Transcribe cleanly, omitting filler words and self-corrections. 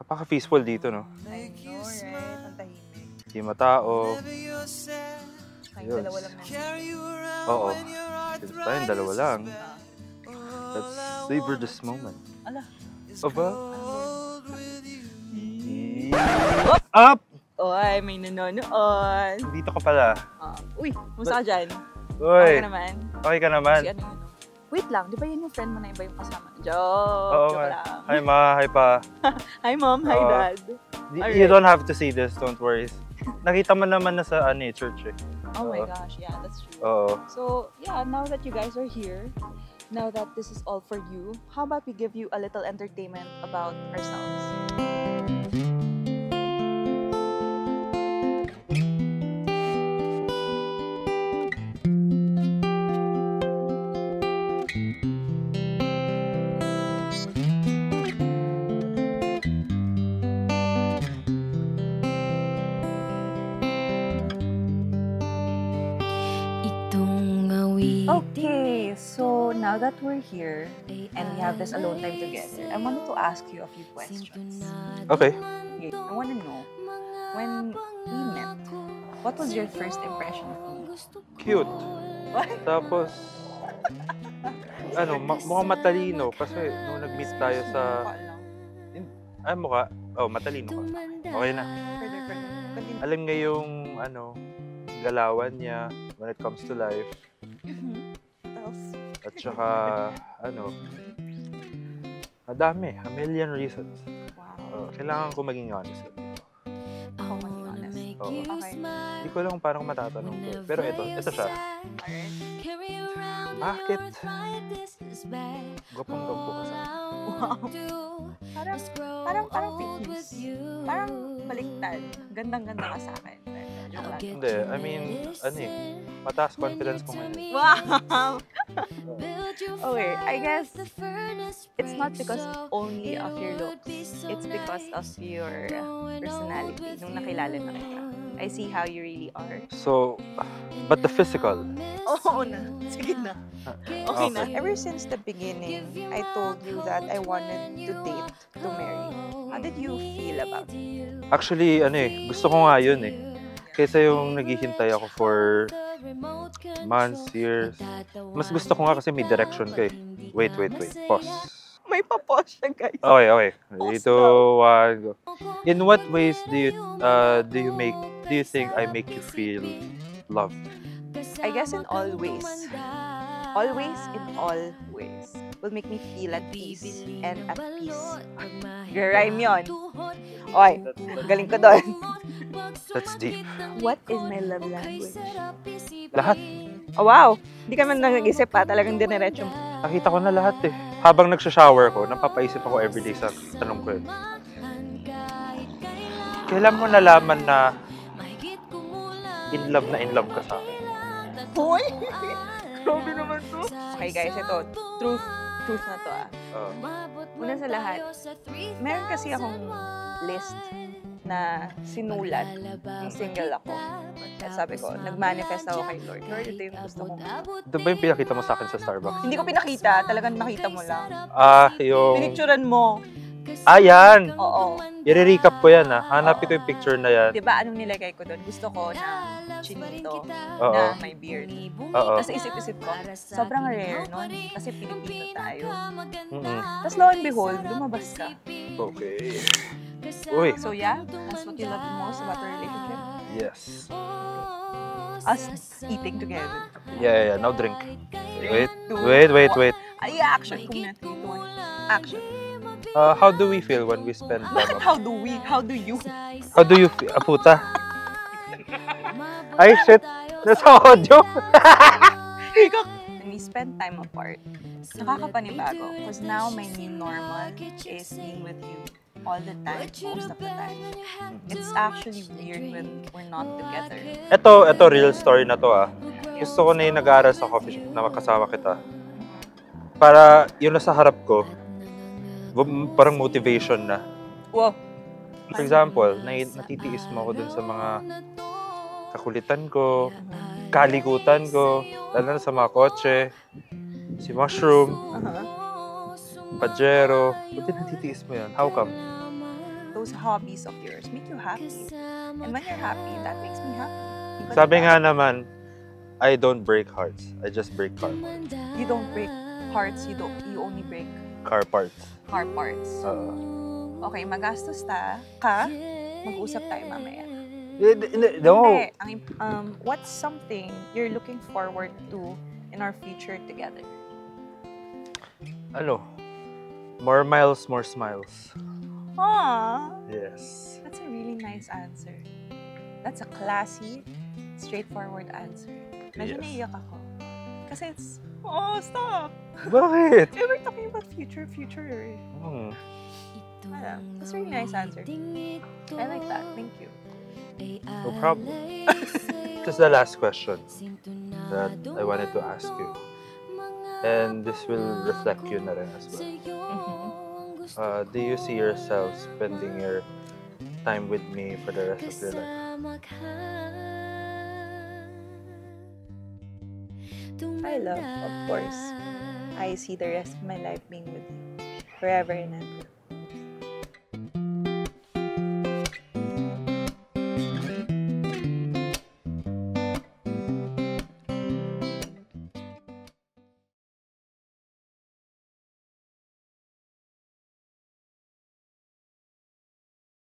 Napaka-peaceful dito, no? I know, right? Ang tahimik. Hindi matao. Kayong dalawa lang naman. Oo. Since tayong dalawa lang, let's savor this moment. Ala. Aba? Up! Oy, may nanonood. Dito ka pala. Uy, musta ka dyan? Uy, Okay ka naman? okay ka naman? Si ano yun? Wait lang, di ba yun yung friend mo na iba yung kasama? Oo Joke nga. lang. Hi ma, hi pa. Hi mom, hi Oo. dad. You don't have to see this, don't worry. Nakita mo naman na sa church eh. Oh my gosh, yeah, that's true. Oo. So, yeah, now that you guys are here, now that this is all for you, how about we give you a little entertainment about ourselves? Okay, so now that we're here and we have this alone time together, I wanted to ask you a few questions. Okay. Okay, I want to know, when we met, what was your first impression of me? Cute. What? Tapos, mukhang matalino kasi nung nag-meet tayo sa... mukha. Oh, matalino ka. Okay na. Continue. Alam nga yung, galawan niya when it comes to life. At saka, madami. A million reasons. Wow. Kailangan ko maging honest. Ako maging honest. Oo. Okay. Hindi ko lang parang matatanong ko. Pero ito siya. Alright. Bakit? Gwapang-gwapo ka sa akin. Wow. Parang fake news. Parang baliktad. Gandang-ganda ka sa akin. Joke lang. Hindi, I mean, mataas confidence ko ngayon. Wow! Okay, I guess it's not because only of your looks. It's because of your personality. Nung nakilala na kita, I see how you really are. So, but the physical? Oo na. Sige na. Okay na. Ever since the beginning, I told you that I wanted to date, to marry. How did you feel about it? Actually, gusto ko nga yun eh. Kaysa yung naghihintay ako for months, years. Mas gusto ko nga kasi may direction ka eh. Wait. Pause. May pa-pause siya, guys. Okay. 3, 2, 1, go. In what ways do you think I make you feel loved? I guess in all ways. Always in all ways. Will make me feel at peace and at peace. Rhyme yun. Oy, galing ko doon. That's deep. What is my love language? Lahat. Oh, wow. Hindi ka man nag-isip pa. Talagang diniretso mo. Nakita ko na lahat eh. Habang nagsha-shower ko, napapaisip ako everyday sa tanong ko yun. Kailan mo nalaman na in love ka sa akin? Hoy! Grabe naman to. Okay guys, ito. Truth na to Una sa lahat, meron kasi akong list na sinulat ng single ako. At sabi ko, nag-manifest ako kay Lord. Lord, ito yung gusto ko. Ito ba yung pinakita mo sa akin sa Starbucks? Hindi ko pinakita. Talagang nakita mo lang. Yung... Pinicturean mo. Yan! Oo. I-recap ko yan Hanapin ko yung picture na yan. Diba, anong nilagay ko doon? Gusto ko na chinito na may beard. Tapos isip-isip ko, sobrang rare nun. Kasi Pilipino tayo. Tapos lo and behold, lumabas ka. Okay. Uy. So yeah, that's what you love the most about our relationship? Yes. Us eating together. Yeah. Now drink. Wait. Ay, action. Kung natin ito. Action. How do we feel when we spend time? Bakit how do we? How do you? How do you feel? Puta. Ay, shit. Nasa audio. When we spend time apart, nakakapanibago. Because now my new normal is being with you all the time, most of the time. It's actually weird when we're not together. Ito real story na to Gusto ko na yung nag-aaral sa coffee shop na makasama kita. Para yung nasa harap ko, parang motivation na. Wow. For example, natitiis mo ako dun sa mga kakulitan ko, kalikutan ko, lalo na sa mga kotse, si Mushroom, Pajero. Buti natitiis mo yan. How come? those hobbies of yours make you happy. And when you're happy, that makes me happy. Diba, Sabi diba? nga naman, I don't break hearts. I just break car parts. You don't break hearts, you only break Car parts. car parts. Okay, magastos ka, mag-usap tayo mamaya. No. Hindi, what's something you're looking forward to in our future together? Ano? More miles, more smiles. Aww, Yes. that's a really nice answer. That's a classy, straightforward answer. Medyo Yes. naiyak ako. Kasi it's, oh, stop! Bakit? We were talking about future. Hmm. That's a really nice answer. I like that. Thank you. No problem. Just the last question that I wanted to ask you. And this will reflect you na rin as well. Mhm. Do you see yourself spending your time with me for the rest of your life? I love, of course. I see the rest of my life being with you. Forever and ever.